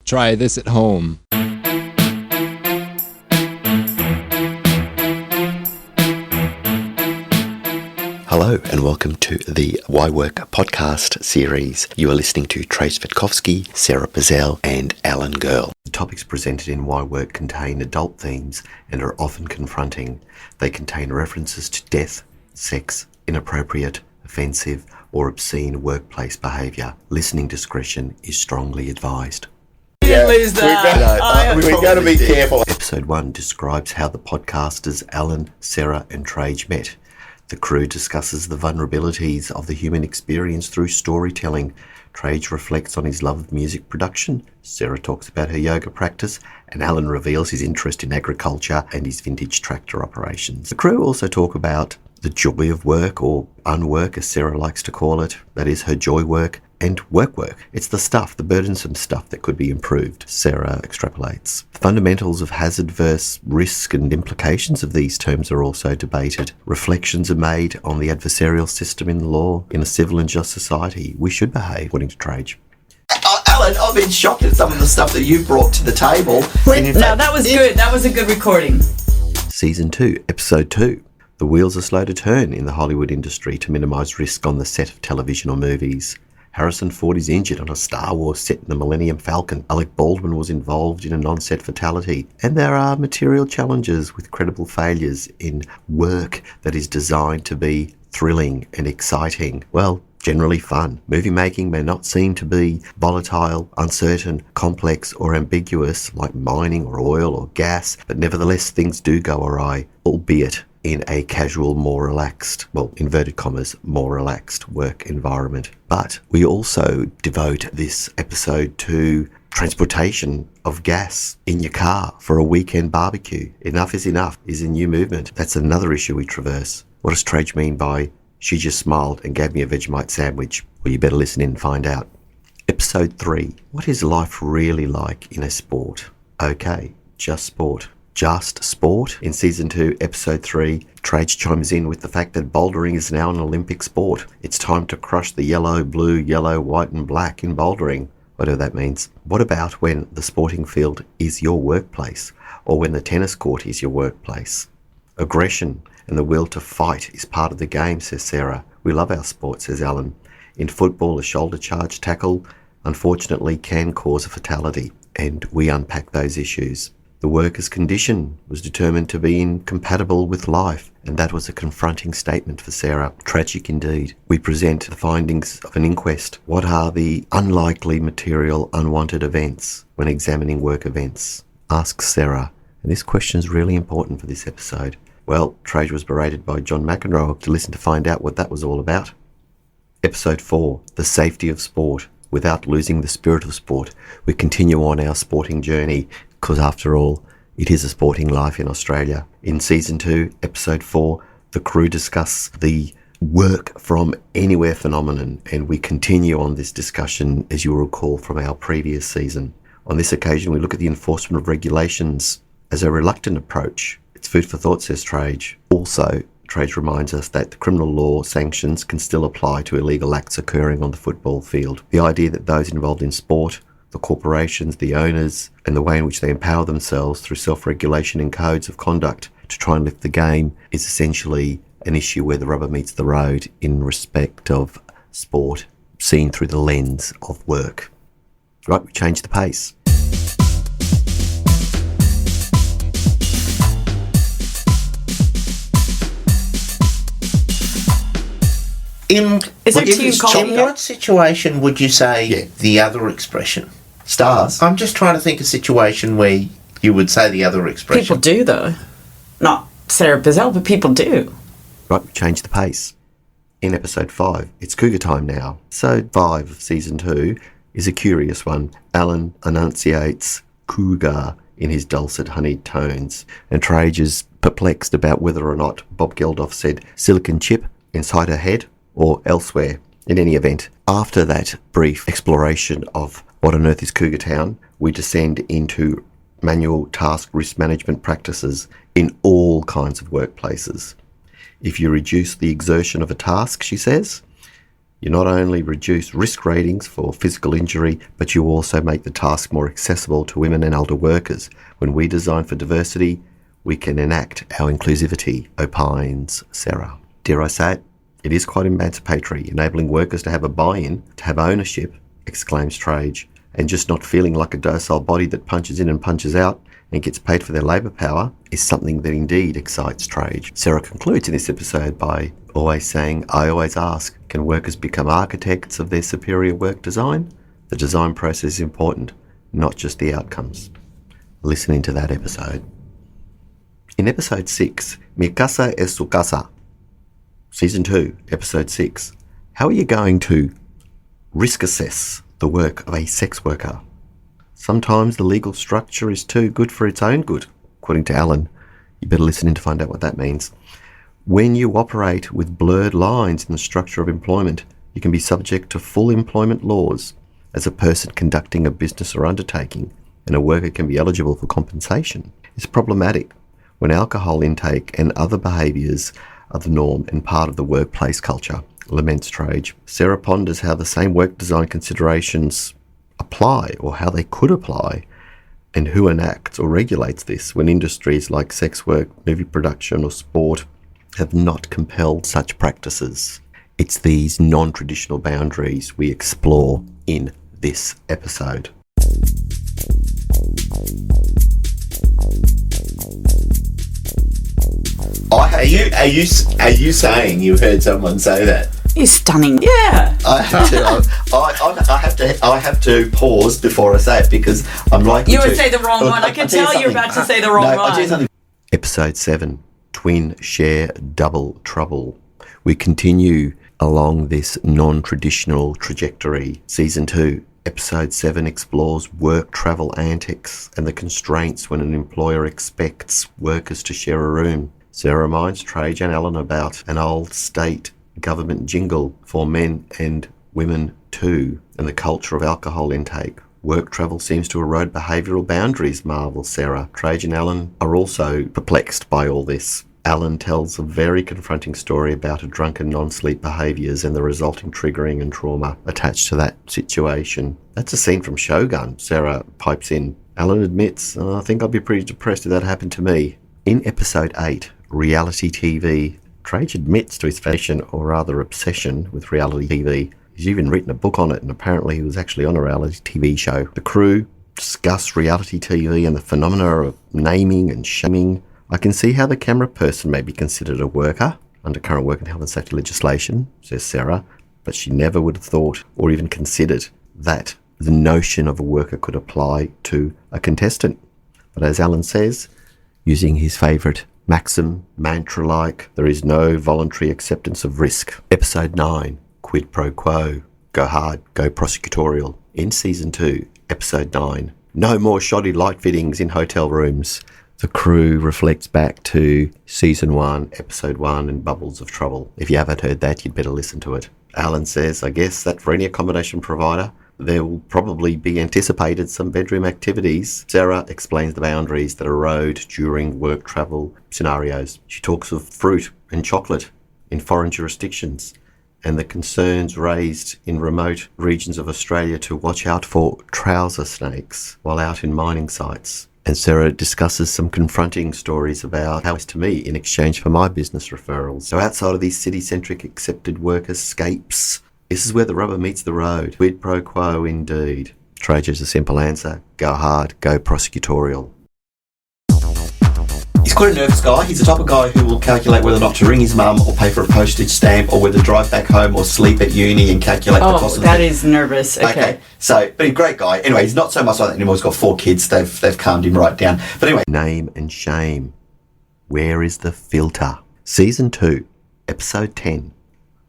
Try this at home. Hello and welcome to the Why Work podcast series. You are listening to Trajce, Sarah Bazell and Alan Girl. The topics presented in Why Work contain adult themes and are often confronting. They contain references to death, sex, inappropriate, offensive or obscene workplace behaviour. Listening discretion is strongly advised. Yeah, we've got to be careful. Episode 1 describes how the podcasters Alan, Sarah and Trajce met. The crew discusses the vulnerabilities of the human experience through storytelling. Trajce reflects on his love of music production, Sarah talks about her yoga practice, and Alan reveals his interest in agriculture and his vintage tractor operations. The crew also talk about the joy of work, or unwork as Sarah likes to call it, that is her joy work, and work. It's the stuff, the burdensome stuff that could be improved, Sarah extrapolates. The fundamentals of hazard versus risk and implications of these terms are also debated. Reflections are made on the adversarial system in the law. In a civil and just society, we should behave, according to Trajce. Alan, I've been shocked at some of the stuff that you brought to the table. That was good. That was a good recording. Season 2, Episode 2. The wheels are slow to turn in the Hollywood industry to minimise risk on the set of television or movies. Harrison Ford is injured on a Star Wars set in the Millennium Falcon. Alec Baldwin was involved in a non-set fatality. And there are material challenges with credible failures in work that is designed to be thrilling and exciting. Well, generally fun. Movie making may not seem to be volatile, uncertain, complex or ambiguous like mining or oil or gas, but nevertheless things do go awry, albeit in a casual, more relaxed, well, inverted commas, more relaxed work environment. But we also devote this episode to transportation of gas in your car for a weekend barbecue. Enough is enough is a new movement. That's another issue we traverse. What does Trajce mean by she just smiled and gave me a Vegemite sandwich? Well, you better listen in and find out. Episode 3. What is life really like in a sport? Okay, just sport. Just sport. In Season 2, Episode 3, Trajce chimes in with the fact that bouldering is now an Olympic sport. It's time to crush the yellow, blue, yellow, white and black in bouldering. Whatever that means. What about when the sporting field is your workplace, or when the tennis court is your workplace? Aggression and the will to fight is part of the game, says Sarah. We love our sport, says Alan. In football, a shoulder charge tackle, unfortunately, can cause a fatality, and we unpack those issues. The worker's condition was determined to be incompatible with life, and that was a confronting statement for Sarah. Tragic indeed. We present the findings of an inquest. What are the unlikely material unwanted events when examining work events? Asks Sarah. And this question is really important for this episode. Well, Trajce was berated by John McEnroe to listen to find out what that was all about. Episode 4, The Safety of Sport. Without losing the spirit of sport, we continue on our sporting journey, because after all, it is a sporting life in Australia. In Season 2, Episode 4, the crew discuss the work from anywhere phenomenon, and we continue on this discussion, as you will recall from our previous season. On this occasion, we look at the enforcement of regulations as a reluctant approach. It's food for thought, says Trajce. Also, Trajce reminds us that the criminal law sanctions can still apply to illegal acts occurring on the football field. The idea that those involved in sport, the corporations, the owners, and the way in which they empower themselves through self-regulation and codes of conduct to try and lift the game is essentially an issue where the rubber meets the road in respect of sport seen through the lens of work. Right, we change the pace. In team what situation would you say the other expression? Stars. I'm just trying to think a situation where you would say the other expression. People do, though. Not Sarah Bazell, but people do. Right, we change the pace. In Episode 5, it's cougar time now. Episode 5 of Season 2 is a curious one. Alan enunciates cougar in his dulcet honeyed tones, and Trajce is perplexed about whether or not Bob Geldof said silicon chip inside her head or elsewhere. In any event, after that brief exploration of what on earth is Cougar Town, we descend into manual task risk management practices in all kinds of workplaces. If you reduce the exertion of a task, she says, You not only reduce risk ratings for physical injury, but you also make the task more accessible to women and elder workers. When we design for diversity, we can enact our inclusivity, opines Sarah. Dare I say it? It is quite emancipatory, enabling workers to have a buy-in, to have ownership, exclaims Trajce, and just not feeling like a docile body that punches in and punches out and gets paid for their labour power is something that indeed excites Trajce. Sarah concludes in this episode by always saying, I always ask, can workers become architects of their superior work design? The design process is important, not just the outcomes. Listen into that episode. In episode 6, Mi casa es su casa, Season 2, Episode 6, how are you going to risk assess the work of a sex worker? Sometimes the legal structure is too good for its own good, according to Alan. You better listen in to find out what that means. When you operate with blurred lines in the structure of employment, you can be subject to full employment laws as a person conducting a business or undertaking, and a worker can be eligible for compensation. It's problematic when alcohol intake and other behaviours are the norm and part of the workplace culture, laments Trajce. Sarah ponders how the same work design considerations apply, or how they could apply, and who enacts or regulates this when industries like sex work, movie production or sport have not compelled such practices. It's these non-traditional boundaries we explore in this episode. Are you saying you heard someone say that? You're stunning. Yeah. I have to pause before I say it because I'm likely You to. would say the wrong one. I can tell you're about to say the wrong I'll tell you one. something. Episode 7, Twin Share Double Trouble. We continue along this non-traditional trajectory. Season 2, Episode 7 explores work travel antics and the constraints when an employer expects workers to share a room. Sarah reminds Trajce and Alan about an old state government jingle for men and women too, and the culture of alcohol intake. Work travel seems to erode behavioural boundaries, marvels Sarah. Trajce and Alan are also perplexed by all this. Alan tells a very confronting story about a drunken non-sleep behaviours and the resulting triggering and trauma attached to that situation. That's a scene from Shogun, Sarah pipes in. Alan admits, I think I'd be pretty depressed if that happened to me. In episode 8, Reality TV, Trajce admits to his fashion, or rather obsession, with reality TV. He's even written a book on it, and apparently he was actually on a reality TV show. The crew discuss reality TV and the phenomena of naming and shaming. I can see how the camera person may be considered a worker under current work and health and safety legislation, says Sarah, but she never would have thought or even considered that the notion of a worker could apply to a contestant. But as Alan says, using his favourite maxim, mantra-like, there is no voluntary acceptance of risk. Episode 9, Quid Pro Quo, Go Hard, Go Prosecutorial. In Season 2, Episode 9, No More Shoddy Light Fittings in Hotel Rooms. The crew reflects back to Season 1, Episode 1 and Bubbles of Trouble. If you haven't heard that, you'd better listen to it. Alan says, I guess that for any accommodation provider, there will probably be anticipated some bedroom activities. Sarah explains the boundaries that erode during work travel scenarios. She talks of fruit and chocolate in foreign jurisdictions and the concerns raised in remote regions of Australia to watch out for trouser snakes while out in mining sites. And Sarah discusses some confronting stories about how it's to me in exchange for my business referrals. So outside of these city-centric accepted work escapes, this is where the rubber meets the road. Quid pro quo indeed. Trajce is a simple answer. Go hard, go prosecutorial. He's quite a nervous guy. He's the type of guy who will calculate whether or not to ring his mum or pay for a postage stamp or whether to drive back home or sleep at uni and calculate the cost of that is nervous. Okay. So, but he's a great guy. Anyway, he's not so much like that anymore. He's got 4 kids. They've calmed him right down. But anyway. Name and shame. Where is the filter? Season 2, Episode 10.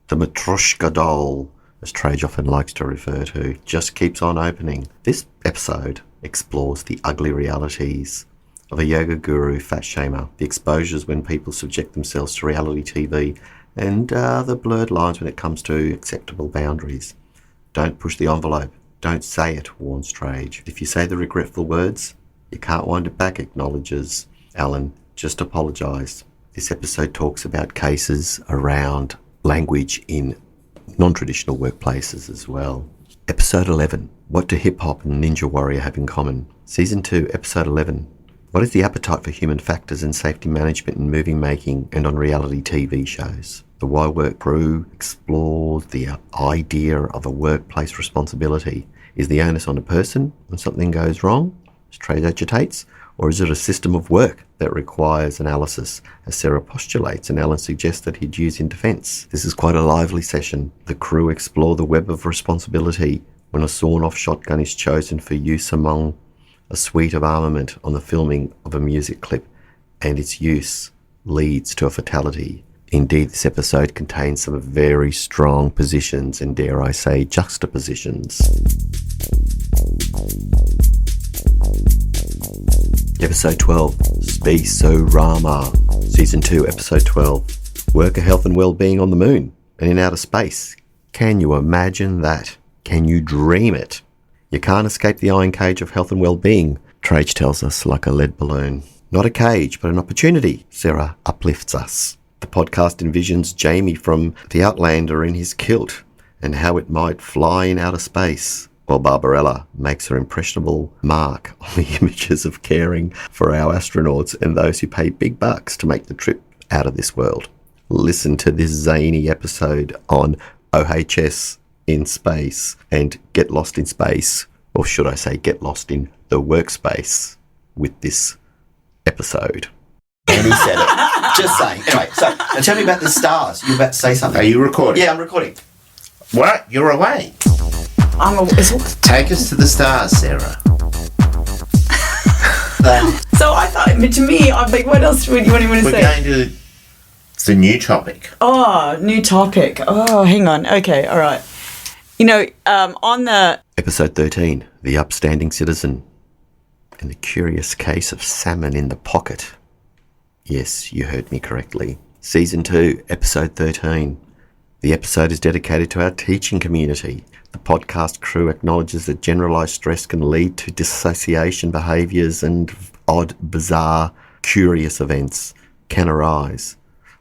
The Matryoshka doll, as Trajce often likes to refer to, just keeps on opening. This episode explores the ugly realities of a yoga guru fat shamer, the exposures when people subject themselves to reality TV, and the blurred lines when it comes to acceptable boundaries. Don't push the envelope. Don't say it, warns Trajce. If you say the regretful words, you can't wind it back, acknowledges Alan. Just apologise. This episode talks about cases around language in non-traditional workplaces as well. Episode 11, what do hip-hop and Ninja Warrior have in common? Season 2, Episode 11, what is the appetite for human factors and safety management in movie making and on reality TV shows? The Why Work crew explores the idea of a workplace responsibility. Is the onus on a person when something goes wrong, as Trajce agitates, or is it a system of work that requires analysis, as Sarah postulates and Alan suggests that he'd use in defence? This is quite a lively session. The crew explore the web of responsibility when a sawn-off shotgun is chosen for use among a suite of armament on the filming of a music clip, and its use leads to a fatality. Indeed, this episode contains some very strong positions and, dare I say, juxtapositions. Episode 12, Space-O-Rama. Season 2, Episode 12, Worker Health and Wellbeing on the Moon and in Outer Space. Can you imagine that? Can you dream it? You can't escape the iron cage of health and well-being, Trajce tells us, like a lead balloon. Not a cage, but an opportunity, Sarah uplifts us. The podcast envisions Jamie from The Outlander in his kilt and how it might fly in outer space, while Barbarella makes her impressionable mark on the images of caring for our astronauts and those who pay big bucks to make the trip out of this world. Listen to this zany episode on OHS in space and get lost in space, or should I say get lost in the workspace with this episode. And he said it. Just saying. Anyway, so now tell me about the stars. You're about to say something. Are you recording? Yeah, I'm recording. What? You're away. Take us to the stars, Sarah. So I thought, but to me, I'm like, what else would you want to We're say? going to the new topic. Oh, new topic. Oh, hang on. Okay, all right. You know, on the... Episode 13, The Upstanding Citizen and the Curious Case of Salmon in the Pocket. Yes, you heard me correctly. Season 2, Episode 13. The episode is dedicated to our teaching community. The podcast crew acknowledges that generalised stress can lead to dissociation behaviours and odd, bizarre, curious events can arise,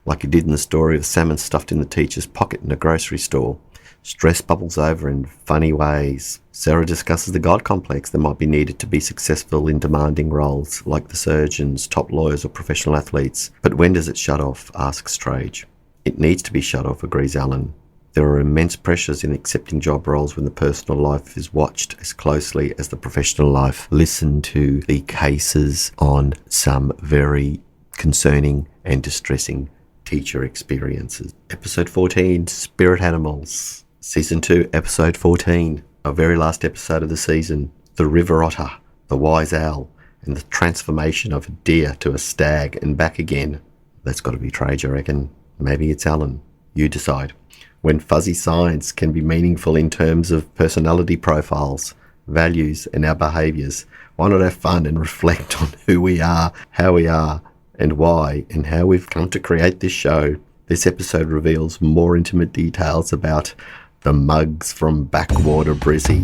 like it did in the story of the salmon stuffed in the teacher's pocket in a grocery store. Stress bubbles over in funny ways. Sarah discusses the God complex that might be needed to be successful in demanding roles, like the surgeons, top lawyers or professional athletes. But when does it shut off, asks Trajce. It needs to be shut off, agrees Alan. There are immense pressures in accepting job roles when the personal life is watched as closely as the professional life. Listen to the cases on some very concerning and distressing teacher experiences. Episode 14, Spirit Animals. Season 2, Episode 14, our very last episode of the season. The river otter, the wise owl, and the transformation of a deer to a stag and back again. That's got to be Trajce, I reckon. Maybe it's Alan. You decide. When fuzzy science can be meaningful in terms of personality profiles, values, and our behaviours, why not have fun and reflect on who we are, how we are, and why, and how we've come to create this show? This episode reveals more intimate details about the mugs from backwater Brizzy.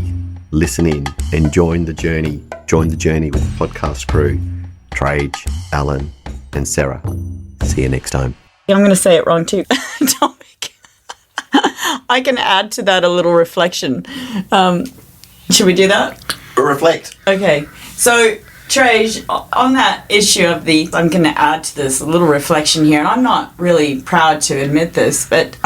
Listen in and join the journey. Join the journey with the podcast crew, Trajce, Alan, and Sarah. See you next time. I'm going to say it wrong too. Topic. I can add to that a little reflection. Should we do that? Reflect. Okay. So, Trajce, on that issue of I'm going to add to this a little reflection here, and I'm not really proud to admit this, but